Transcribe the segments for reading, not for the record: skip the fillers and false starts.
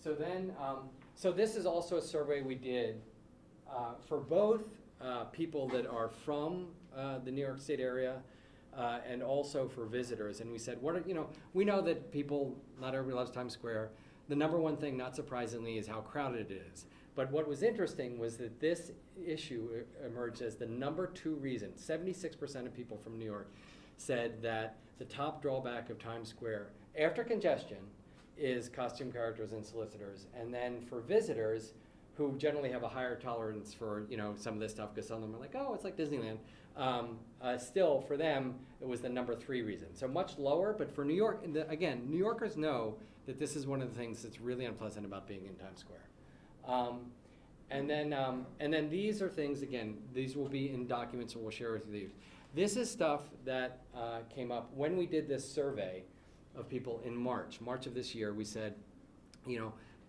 So then, so this is also a survey we did for both people that are from the New York State area and also for visitors. And we said, what are, we know that people, not everybody loves Times Square. The number one thing, not surprisingly, is how crowded it is. But what was interesting was that this issue emerged as the number 2 reason. 76% of people from New York said that the top drawback of Times Square, after congestion, is costume characters and solicitors. And then for visitors, who generally have a higher tolerance for some of this stuff, because some of them are like, oh, it's like Disneyland. Still, for them, it was the number 3 reason. So much lower, but for New York, again, New Yorkers know that this is one of the things that's really unpleasant about being in Times Square. And then these are things, again, these will be in documents that we'll share with you. This is stuff that came up when we did this survey of people in March of this year. We said,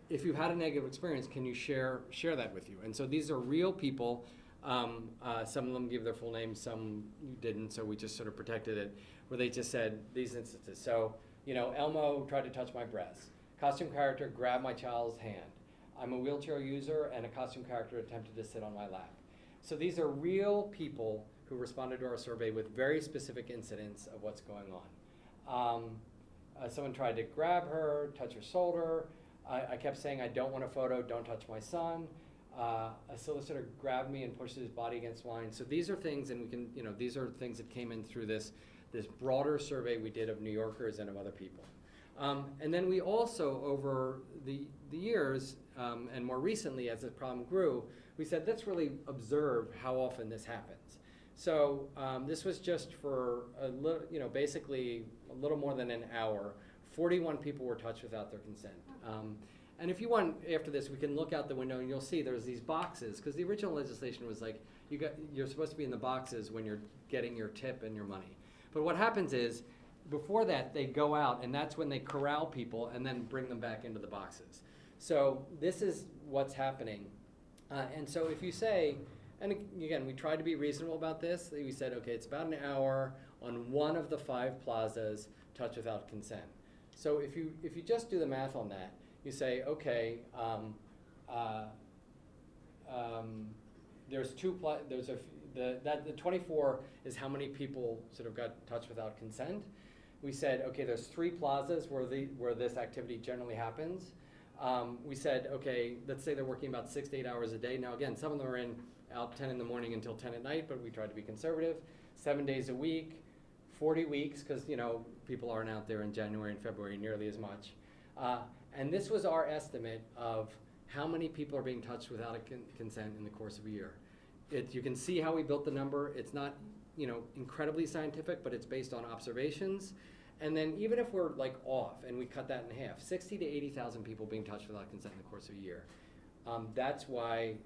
if you've had a negative experience, can you share that with you? And so these are real people. Some of them give their full names, some didn't, so we just sort of protected it, where they just said these instances. So, Elmo tried to touch my breasts. Costume character grabbed my child's hand. I'm a wheelchair user, and a costume character attempted to sit on my lap. So these are real people who responded to our survey with very specific incidents of what's going on. Someone tried to grab her, touch her shoulder. I kept saying, I don't want a photo, don't touch my son. A solicitor grabbed me and pushed his body against mine. So these are things, and we can, these are things that came in through this broader survey we did of New Yorkers and of other people. And then we also, over the years, and more recently as the problem grew, we said, let's really observe how often this happens. So this was just for basically a little more than an hour. 41 people were touched without their consent. And if you want, after this, we can look out the window and you'll see there's these boxes, because the original legislation was like, you're supposed to be in the boxes when you're getting your tip and your money. But what happens is, before that, they go out, and that's when they corral people and then bring them back into the boxes. So this is what's happening. And so if you say, and again, we tried to be reasonable about this. We said, okay, it's about an hour on one of the 5 plazas, touch without consent. So if you just do the math on that, you say, okay, there's the 24 is how many people sort of got touched without consent. We said, okay, there's 3 plazas where this activity generally happens. We said, okay, let's say they're working about 6 to 8 hours a day. Now again, some of them are out 10 in the morning until 10 at night, but we try to be conservative. 7 days a week, 40 weeks, because people aren't out there in January and February nearly as much. And this was our estimate of how many people are being touched without a consent in the course of a year. You can see how we built the number. It's not incredibly scientific, but it's based on observations. And then even if we're like off and we cut that in half, 60 to 80,000 people being touched without consent in the course of a year. That's why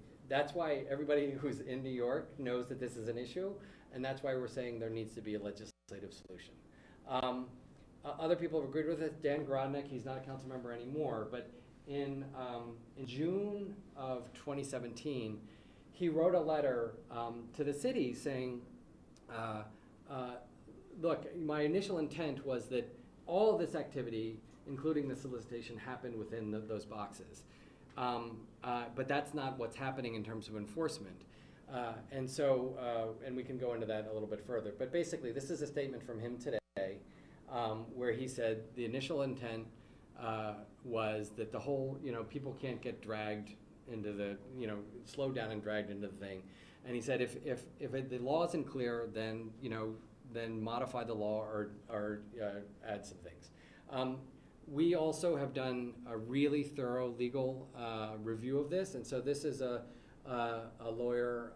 everybody who's in New York knows that this is an issue, and that's why we're saying there needs to be a legislative solution. Other people have agreed with it. Dan Grodnick, he's not a council member anymore, but in June of 2017, he wrote a letter to the city saying, look, my initial intent was that all of this activity, including the solicitation, happened within those boxes. But that's not what's happening in terms of enforcement. And we can go into that a little bit further. But basically, this is a statement from him today where he said the initial intent was that the whole, people can't get dragged into the, slowed down and dragged into the thing. And he said if the law isn't clear, then, then modify the law or add some things. We also have done a really thorough legal review of this, and so this is a lawyer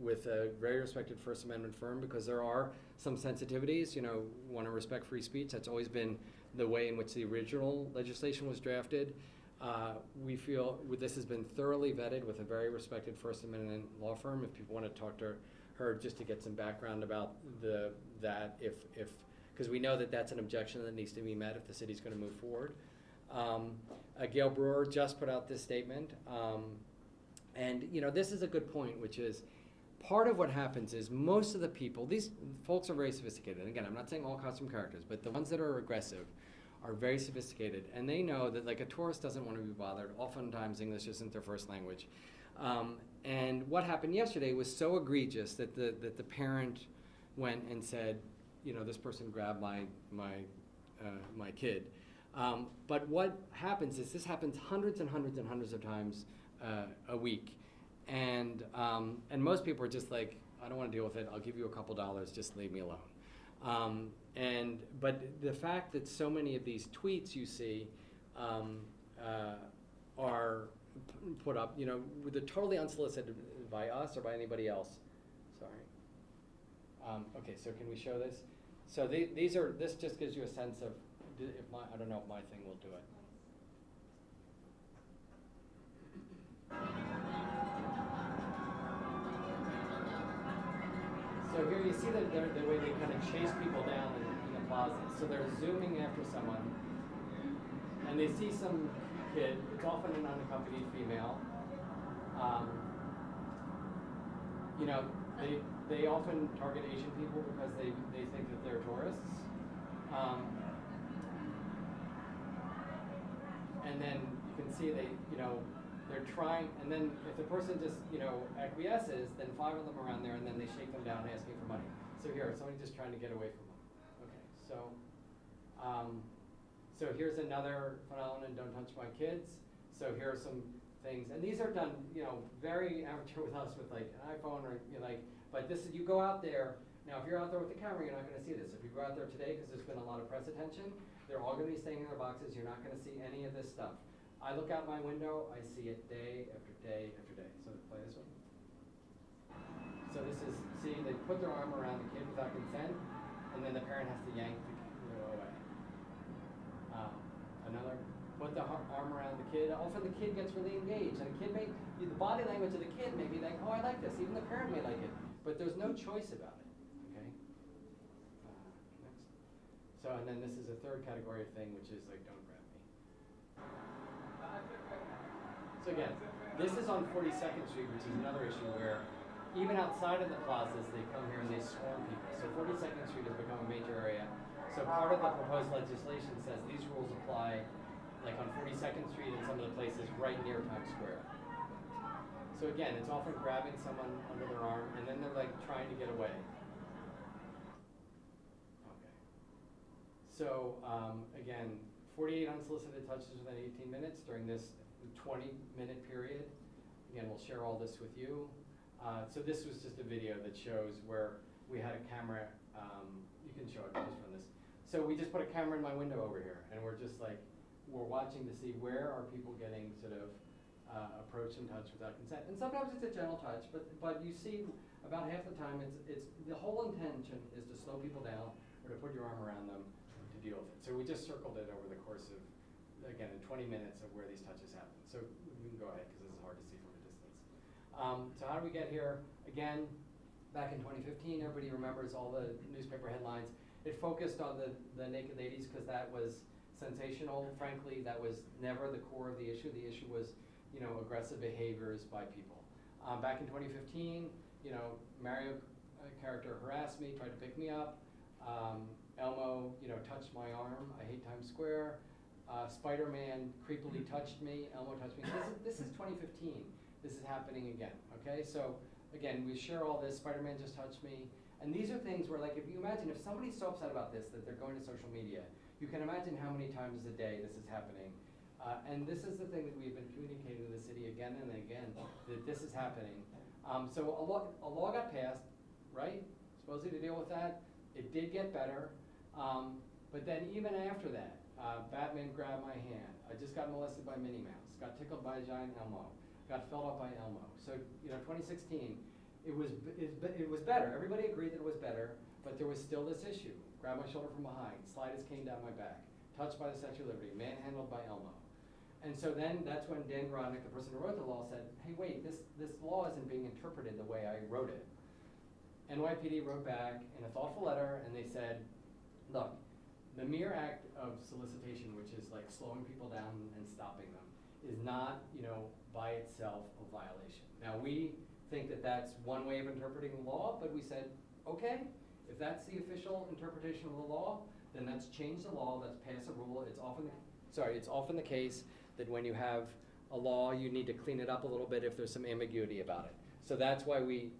with a very respected First Amendment firm, because there are some sensitivities. Want to respect free speech. That's always been the way in which the original legislation was drafted. We feel this has been thoroughly vetted with a very respected First Amendment law firm. If people want to talk to her just to get some background about that, because we know that that's an objection that needs to be met if the city's going to move forward. Gail Brewer just put out this statement, and this is a good point, which is part of what happens is most of the people, these folks are very sophisticated, and again, I'm not saying all costume characters, but the ones that are aggressive are very sophisticated, and they know that like a tourist doesn't want to be bothered. Oftentimes English isn't their first language. And what happened yesterday was so egregious that the parent went and said, you know, this person grabbed my kid. But what happens is this happens hundreds and hundreds and hundreds of times a week. And most people are just like, I don't want to deal with it. I'll give you a couple dollars. Just leave me alone. But the fact that so many of these tweets you see are put up, you know, they're totally unsolicited by us or by anybody else. Sorry. Okay, so can we show this? So this just gives you a sense of, I don't know if my thing will do it. So here you see the way they kind of chase people down in the plaza. So they're zooming after someone, and they see some kid. It's often an unaccompanied female. You know, they often target Asian people because they think that they're tourists. And then you can see they're trying, and then if the person just, you know, acquiesces, then 5 of them are around there, and then they shake them down asking for money. So here, somebody just trying to get away from them. Okay, so here's another phenomenon, don't touch my kids. So here are some things, and these are done, you know, very amateur with us with like an iPhone or, you know, like, but this is, you go out there, now if you're out there with the camera, you're not gonna see this. If you go out there today, because there's been a lot of press attention, they're all gonna be staying in their boxes, you're not gonna see any of this stuff. I look out my window, I see it day after day after day. So play this one. So this is, see, they put their arm around the kid without consent, and then the parent has to yank the kid away. Another, put the arm around the kid. Often the kid gets really engaged, and the body language of the kid may be like, oh, I like this. Even the parent may like it, but there's no choice about it. Okay. Next. So, and then this is a third category of thing, which is like, don't grab me. So again, this is on 42nd Street, which is another issue where even outside of the plazas, they come here and they swarm people. So 42nd Street has become a major area. So part of the proposed legislation says these rules apply like on 42nd Street and some of the places right near Times Square. So again, it's often grabbing someone under their arm and then they're like trying to get away. Okay. So again, 48 unsolicited touches within 18 minutes during this 20-minute period. Again, we'll share all this with you. So this was just a video that shows where we had a camera. You can show it just from this. So we just put a camera in my window over here, and we're just like, we're watching to see where are people getting sort of approached and touched without consent. And sometimes it's a gentle touch, but you see about half the time it's the whole intention is to slow people down or to put your arm around them to deal with it. So we just circled it over the course of, again, in 20 minutes of where these touches happen. So we can go ahead because this is hard to see from a distance. So how do we get here? Again, back in 2015, everybody remembers all the newspaper headlines. It focused on the naked ladies because that was sensational. Frankly, that was never the core of the issue. The issue was, you know, aggressive behaviors by people. Back in 2015, you know, Mario character harassed me, tried to pick me up. Elmo, you know, touched my arm. I hate Times Square. Spider-Man creepily touched me. Elmo touched me. This is 2015. This is happening again. Okay, so again, we share all this. Spider-Man just touched me. And these are things where, like, if you imagine if somebody's so upset about this that they're going to social media, you can imagine how many times a day this is happening. And this is the thing that we've been communicating to the city again and again, that this is happening. So a law got passed, right? Supposedly to deal with that. It did get better. But then even after that, Batman grabbed my hand. I just got molested by Minnie Mouse. Got tickled by a giant Elmo. Got felt up by Elmo. So, you know, 2016. It was better. Everybody agreed that it was better, but there was still this issue. Grab my shoulder from behind, slide his cane down my back, touched by the Statue of Liberty, manhandled by Elmo. And so then that's when Dan Grodnick, the person who wrote the law, said, hey, wait, this law isn't being interpreted the way I wrote it. NYPD wrote back in a thoughtful letter, and they said, look, the mere act of solicitation, which is like slowing people down and stopping them, is not, you know, by itself a violation. Now, we think that that's one way of interpreting the law, but we said, okay, if that's the official interpretation of the law, then that's change the law, let's pass a rule. It's often the case that when you have a law, you need to clean it up a little bit if there's some ambiguity about it. So that's why we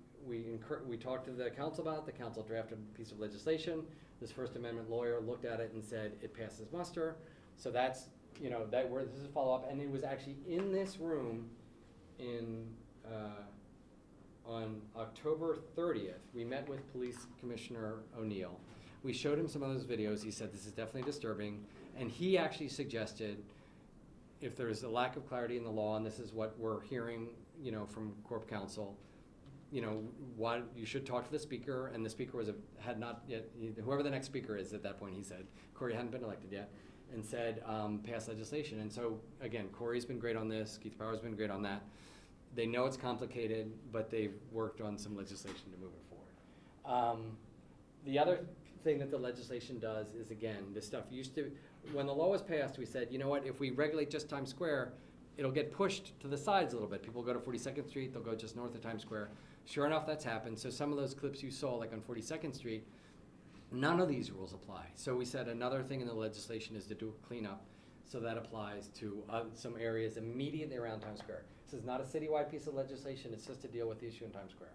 talked to the council about it. The council drafted a piece of legislation. This First Amendment lawyer looked at it and said it passes muster. So that's, this is a follow-up, and it was actually in this room on October 30th. We met with Police Commissioner O'Neill. We showed him some of those videos. He said this is definitely disturbing, and he actually suggested if there's a lack of clarity in the law, and this is what we're hearing, from Corp Counsel, why you should talk to the speaker, and the speaker had not yet, whoever the next speaker is at that point, he said, Corey hadn't been elected yet, and said, pass legislation. And so, again, Corey's been great on this, Keith Power's been great on that. They know it's complicated, but they've worked on some legislation to move it forward. The other thing that the legislation does is, again, this stuff used to, when the law was passed, we said, you know what, if we regulate just Times Square, it'll get pushed to the sides a little bit. People go to 42nd Street, they'll go just north of Times Square. Sure enough, that's happened. So some of those clips you saw, like on 42nd Street, none of these rules apply. So we said another thing in the legislation is to do a cleanup, so that applies to some areas immediately around Times Square. This is not a citywide piece of legislation, it's just to deal with the issue in Times Square.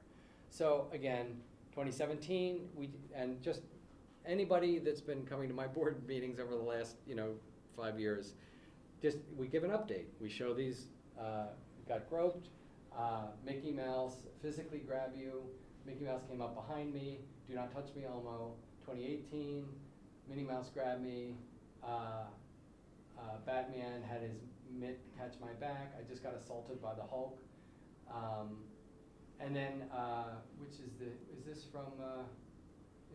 So again, 2017, and just anybody that's been coming to my board meetings over the last 5 years, we give an update. We show these, got groped, Mickey Mouse physically grab you, Mickey Mouse came up behind me, do not touch me, Elmo. 2018, Minnie Mouse grabbed me, Batman had his mitt catch my back, I just got assaulted by the Hulk. And then, is this from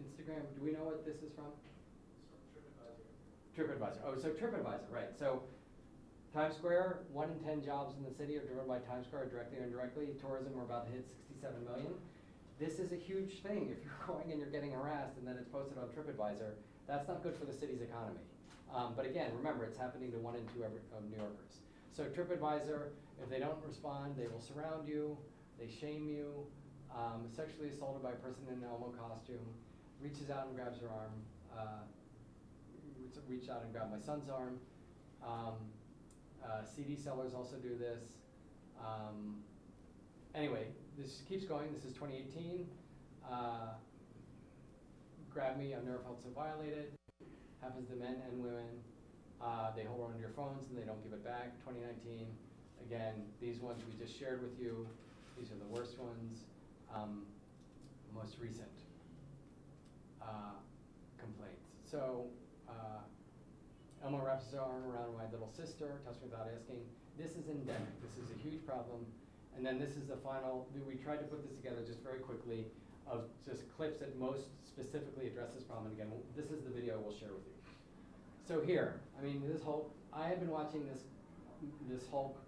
Instagram? Do we know what this is from? It's from TripAdvisor. TripAdvisor, oh, so TripAdvisor, right. So Times Square, 1 in 10 jobs in the city are driven by Times Square, directly or indirectly. Tourism, we're about to hit 67 million. This is a huge thing. If you're going and you're getting harassed and then it's posted on TripAdvisor, that's not good for the city's economy. But again, remember, it's happening to 1 in 2 of New Yorkers. So TripAdvisor, if they don't respond, they will surround you, they shame you, sexually assaulted by a person in an Elmo costume, reaches out and grabs your arm, reached out and grabbed my son's arm. CD sellers also do this. Anyway, this keeps going. This is 2018. Grab me, I've never felt so violated. Happens to men and women. They hold on to your phones and they don't give it back. 2019. Again, these ones we just shared with you. These are the worst ones. Most recent complaints. So Elmo wraps his arm around my little sister, touched me without asking. This is endemic. This is a huge problem. And then this is the final, we tried to put this together just very quickly of just clips that most specifically address this problem. And again, this is the video we'll share with you. So here, I mean, this Hulk, I have been watching this Hulk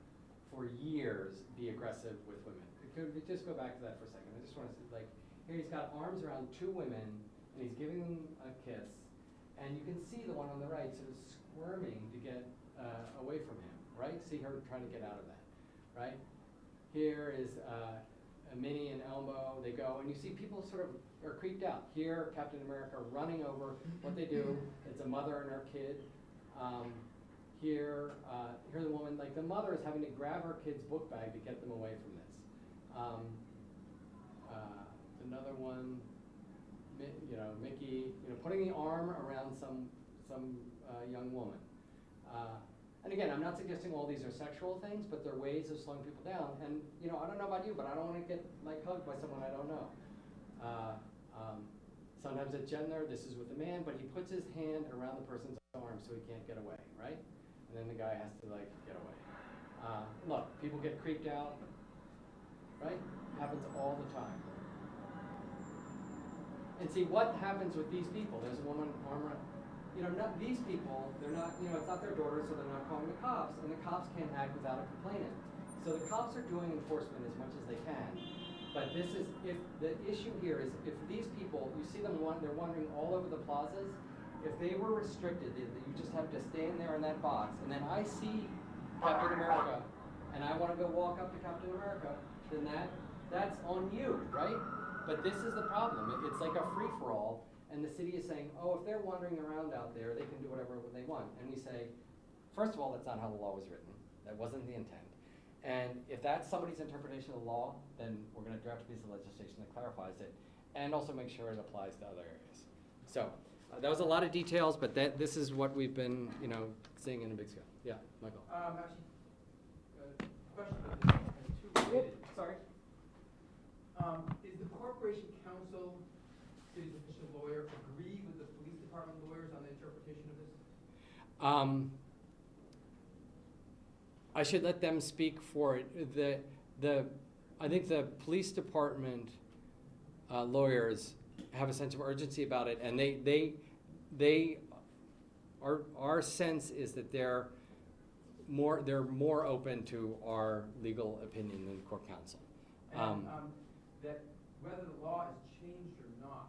for years be aggressive with women. Could we just go back to that for a second? I just want to see, like, here he's got arms around 2 women, and he's giving them a kiss. And you can see the one on the right sort of squirming to get away from him, right? See her trying to get out of that, right? Here is Minnie and Elmo. They go, and you see people sort of are creeped out. Here, Captain America running over. What they do, it's a mother and her kid. Here the woman, like the mother is having to grab her kid's book bag to get them away from this. Another one, Mickey, putting the arm around some young woman. And again, I'm not suggesting all these are sexual things, but they're ways of slowing people down. And I don't know about you, but I don't want to get like hugged by someone I don't know. Sometimes it's gender. This is with a man, but he puts his hand around the person's arm so he can't get away, right? And then the guy has to like get away. Look, people get creeped out, right? Happens all the time. And see what happens with these people. There's a woman arm around. Not these people, they're not, it's not their daughter, so they're not calling the cops, and the cops can't act without a complainant. So the cops are doing enforcement as much as they can. But this is, if the issue here is, if these people, you see them, they're wandering all over the plazas, if they were restricted, that you just have to stand there in that box, and then I see Captain America, and I want to go walk up to Captain America, then that's on you, right? But this is the problem. It's like a free-for-all. and the city is saying, oh, if they're wandering around out there, they can do whatever they want. And we say, first of all, that's not how the law was written. That wasn't the intent. And if that's somebody's interpretation of the law, then we're going to draft a piece of legislation that clarifies it, and also make sure it applies to other areas. So that was a lot of details, but this is what we've been, seeing in a big scale. Yeah, Michael. Actually, question about this, two related. Sorry. Is the corporation counsel, city's official lawyer, agree with the police department lawyers on the interpretation of this? I should let them speak for it. I think the police department lawyers have a sense of urgency about it, and our sense is that they're more open to our legal opinion than court counsel. And that whether the law is changed or not,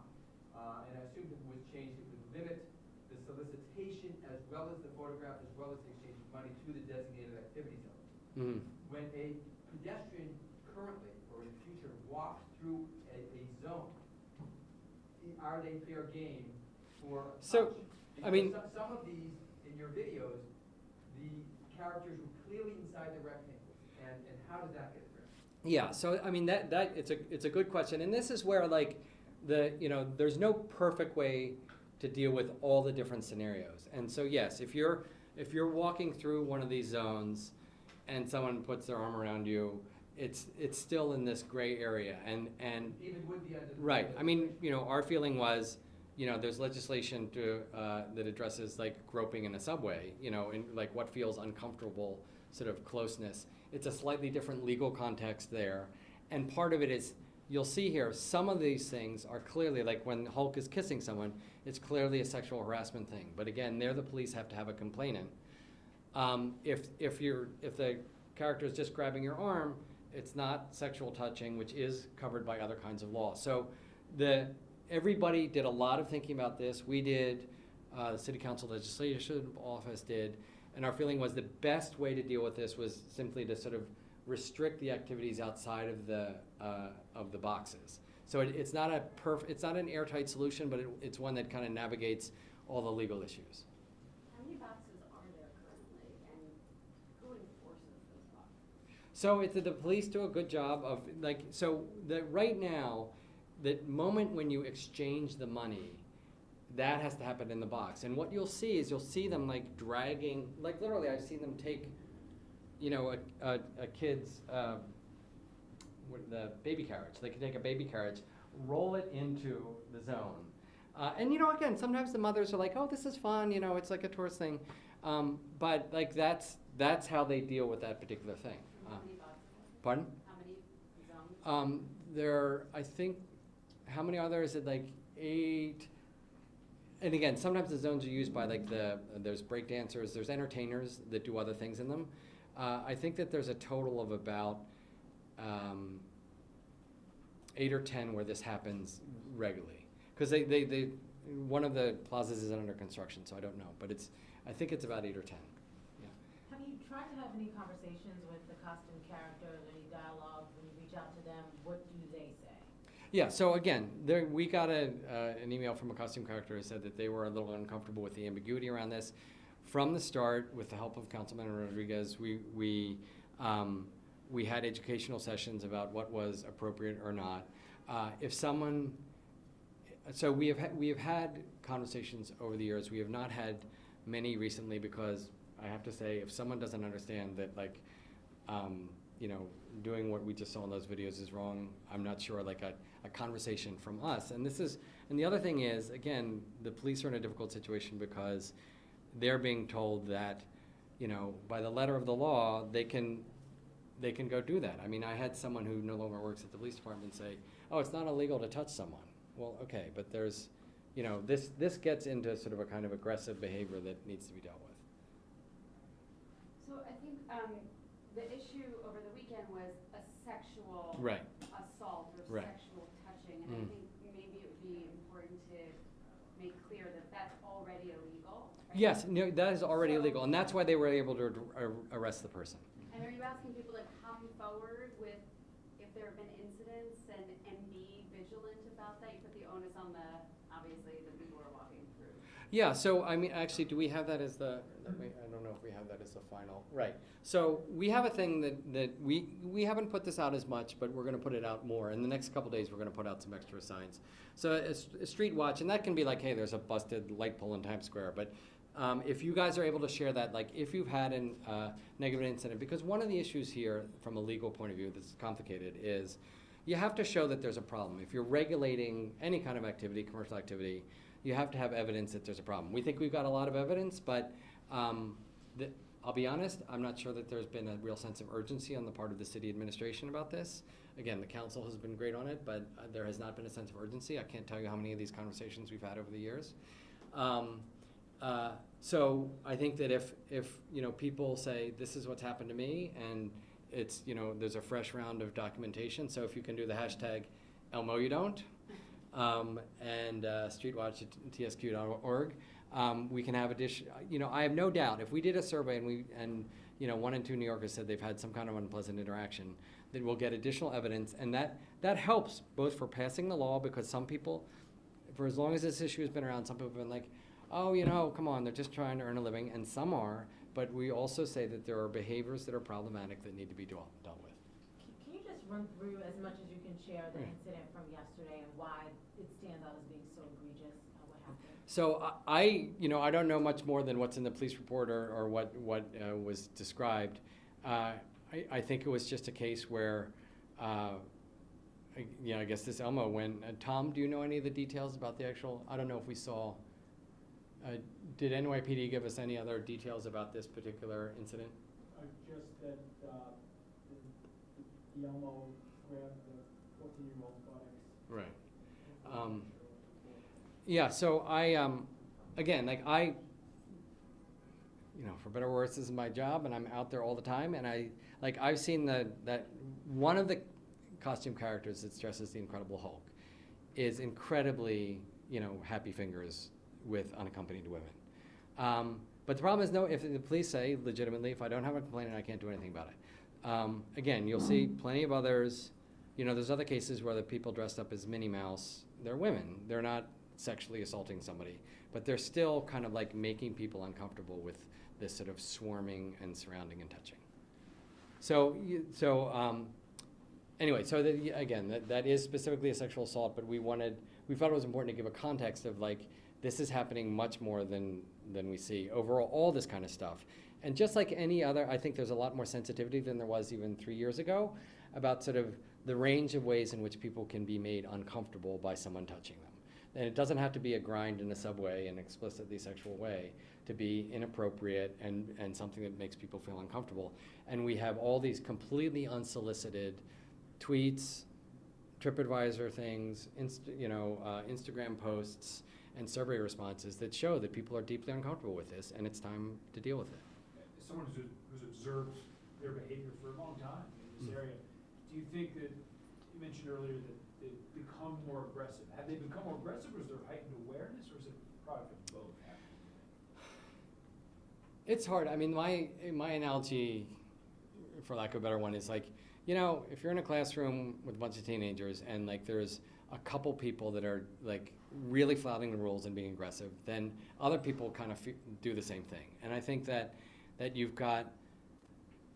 and I assume if it was changed, it would limit the solicitation as well as the photograph, as well as the exchange of money to the designated activity zone. Mm-hmm. When a pedestrian currently or in the future walks through a zone, are they fair game for a touch? I mean, some of these in your videos, the characters were clearly inside the rectangle, and how does that get addressed? Yeah, so I mean that it's a good question, and this is where there's no perfect way to deal with all the different scenarios. And so yes, if you're walking through one of these zones and someone puts their arm around you, it's still in this gray area, and even with the right. I mean, our feeling was, there's legislation that addresses like groping in a subway, in like what feels uncomfortable sort of closeness. It's a slightly different legal context there, and part of it is, you'll see here, some of these things are clearly, like when Hulk is kissing someone, it's clearly a sexual harassment thing. But again, there the police have to have a complainant. If the character is just grabbing your arm, it's not sexual touching, which is covered by other kinds of law. So everybody did a lot of thinking about this. We did, the City Council Legislative Office did, and our feeling was the best way to deal with this was simply to sort of restrict the activities outside of the boxes. So it's not an airtight solution, but it's one that kind of navigates all the legal issues. How many boxes are there currently, and who enforces those boxes? So the police do a good job of right now, the moment when you exchange the money, that has to happen in the box. And what you'll see them like dragging, like literally I've seen them take, a kid's, the baby carriage. They can take a baby carriage, roll it into the zone. And again, sometimes the mothers are like, oh, this is fun, it's like a tourist thing. But like that's how they deal with that particular thing. How many boxes? Pardon? How many zones? There, I think, how many are there? Is it like 8? And again, sometimes the zones are used by there's break dancers, there's entertainers that do other things in them. I think that there's a total of about 8 or 10 where this happens regularly. Because one of the plazas isn't under construction, so I don't know. But I think it's about 8 or 10. Yeah. Have you tried to have any conversations with the costume characters, any dialogue when you reach out to them? What do they say? Yeah, so again, we got an email from a costume character who said that they were a little uncomfortable with the ambiguity around this. From the start, with the help of Councilman Rodriguez, we had educational sessions about what was appropriate or not. So we have had conversations over the years. We have not had many recently because I have to say, if someone doesn't understand that, doing what we just saw in those videos is wrong, I'm not sure a conversation from us. And the other thing is, again, the police are in a difficult situation because they're being told that, by the letter of the law, they can go do that. I mean, I had someone who no longer works at the police department say, oh, it's not illegal to touch someone. Well, okay, but there's, this gets into sort of a kind of aggressive behavior that needs to be dealt with. So I think the issue over the weekend was a sexual assault or sexual touching, and I think maybe it would be important to make clear that that's already illegal. Right? Yes, no, that is already illegal, and that's why they were able to arrest the person. And are you asking people to come forward with if there have been incidents and be vigilant about that? You put the onus on obviously the Yeah, so I mean, actually, do we have that as the, I don't know if we have that as the final, right. So we have a thing that we haven't put this out as much, but we're gonna put it out more. In the next couple days, we're gonna put out some extra signs. So a street watch, and that can be like, hey, there's a busted light pole in Times Square, but if you guys are able to share that, like if you've had a negative incident, because one of the issues here from a legal point of view that's complicated is you have to show that there's a problem. If you're regulating any kind of activity, commercial activity, you have to have evidence that there's a problem. We think we've got a lot of evidence, but I'll be honest, I'm not sure that there's been a real sense of urgency on the part of the city administration about this. Again, the council has been great on it, but there has not been a sense of urgency. I can't tell you how many of these conversations we've had over the years. So I think that if you know, people say, this is what's happened to me, and it's, you know, there's a fresh round of documentation, so if you can do the hashtag elmo you don't, and streetwatch@tsq.org, we can have additional, you know, I have no doubt, if we did a survey and you know, 1 in 2 New Yorkers said they've had some kind of unpleasant interaction, then we'll get additional evidence, and that helps both for passing the law, because some people, for as long as this issue has been around, some people have been like, oh, you know, come on, they're just trying to earn a living, and some are, but we also say that there are behaviors that are problematic that need to be dealt with. Can you just run through as much as you can share the incident from yesterday and why it stands out as being so egregious? What happened? So you know, I don't know much more than what's in the police report or what was described. I think it was just a case where, you know, I guess this Elmo went. Tom, do you know any of the details about the actual? I don't know if we saw. Did NYPD give us any other details about this particular incident? Just that the Elmo grabbed the 14-year-old's buttocks. Right. Yeah, so I, again, like you know, for better or worse, this is my job, and I'm out there all the time, and I've seen that one of the costume characters that dresses the Incredible Hulk is incredibly, you know, happy fingers with unaccompanied women. But the problem is, if the police say legitimately, if I don't have a complaint, I can't do anything about it. Again, you'll see plenty of others. You know, there's other cases where the people dressed up as Minnie Mouse, they're women. They're not sexually assaulting somebody, but they're still kind of like making people uncomfortable with this sort of swarming and surrounding and touching. Anyway, so again, that is specifically a sexual assault, but we felt it was important to give a context of like, this is happening much more than we see overall, all this kind of stuff. And just like any other, I think there's a lot more sensitivity than there was even 3 years ago about sort of the range of ways in which people can be made uncomfortable by someone touching them. And it doesn't have to be a grind in a subway in an explicitly sexual way to be inappropriate and something that makes people feel uncomfortable. And we have all these completely unsolicited tweets, TripAdvisor things, Instagram posts, and survey responses that show that people are deeply uncomfortable with this, and it's time to deal with it. As someone who's observed their behavior for a long time in this area, do you think that, you mentioned earlier that they've become more aggressive. Have they become more aggressive, or is there heightened awareness, or is it a product of both? It's hard. I mean, my analogy, for lack of a better one, is like, you know, if you're in a classroom with a bunch of teenagers and like there's a couple people that are like really flouting the rules and being aggressive, then other people kind of do the same thing. And I think that you've got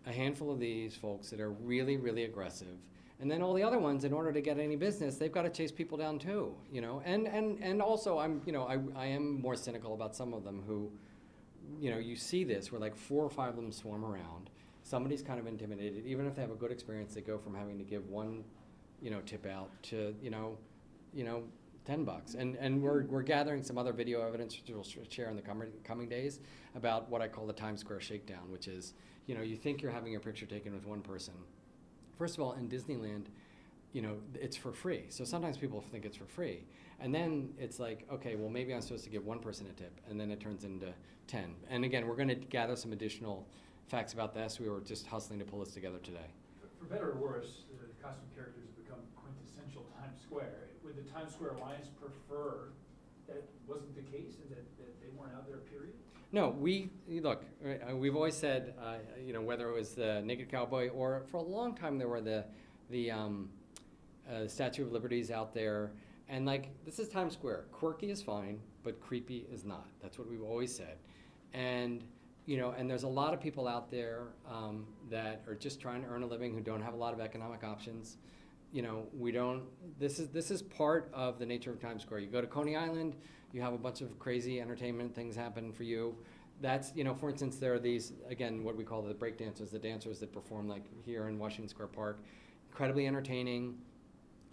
a handful of these folks that are really, really aggressive, and then all the other ones, in order to get any business, they've got to chase people down too, you know. And also, I am more cynical about some of them who, you know, you see this where like 4 or 5 of them swarm around. Somebody's kind of intimidated. Even if they have a good experience, they go from having to give one, you know, tip out to, you know, $10. And we're gathering some other video evidence which we'll share in the coming days about what I call the Times Square shakedown, which is, you know, you think you're having your picture taken with one person. First of all, in Disneyland, you know, it's for free. So sometimes people think it's for free. And then it's like, okay, well, maybe I'm supposed to give one person a tip, and then it turns into 10. And again, we're going to gather some additional facts about this. We were just hustling to pull this together today. For better or worse, the costume characters have become quintessential Times Square. Would the Times Square Alliance prefer that wasn't the case and that they weren't out there, period? No, we've always said, you know, whether it was the Naked Cowboy or for a long time there were the Statue of Liberties out there. And like, this is Times Square. Quirky is fine, but creepy is not. That's what we've always said. And, you know, and there's a lot of people out there that are just trying to earn a living who don't have a lot of economic options. You know, this is part of the nature of Times Square. You go to Coney Island, you have a bunch of crazy entertainment things happen for you. That's, you know, for instance, there are these, again, what we call the break dancers, the dancers that perform like here in Washington Square Park. Incredibly entertaining.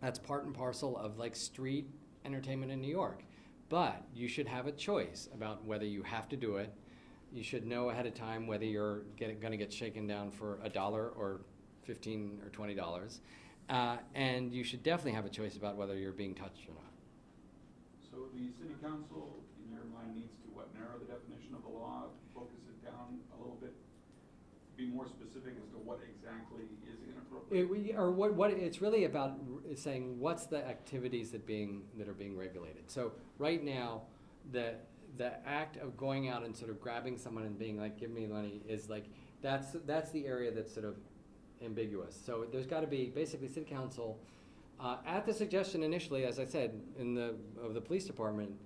That's part and parcel of like street entertainment in New York. But you should have a choice about whether you have to do it. You should know ahead of time whether you're gonna get shaken down for $1 or $15 or $20. And you should definitely have a choice about whether you're being touched or not. So the city council, in your mind, needs to narrow the definition of the law, focus it down a little bit, be more specific as to what exactly is inappropriate? It's really about saying what's the activities that are being regulated. So right now, the act of going out and sort of grabbing someone and being like, give me money, is like, that's the area that's sort of ambiguous. So there's got to be, basically, city council, at the suggestion initially, as I said, of the police department,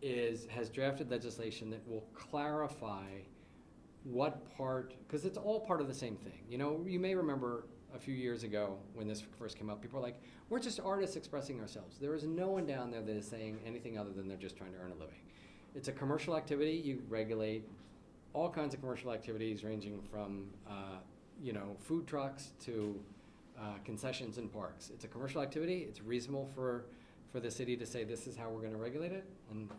has drafted legislation that will clarify what part, because it's all part of the same thing. You know, you may remember a few years ago when this first came up, people were like, we're just artists expressing ourselves. There is no one down there that is saying anything other than they're just trying to earn a living. It's a commercial activity. You regulate all kinds of commercial activities ranging from you know, food trucks to concessions in parks. It's a commercial activity. It's reasonable for the city to say this is how we're going to regulate it, and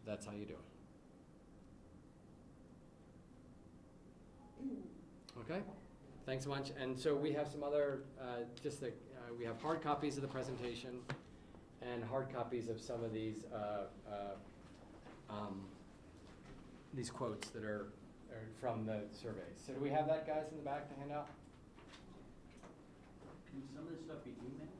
that's how you do it. Okay, thanks so much. And so we have some other, we have hard copies of the presentation and hard copies of some of these quotes that are from the surveys. So do we have that, guys, in the back to hand out? Can some of this stuff be emailed?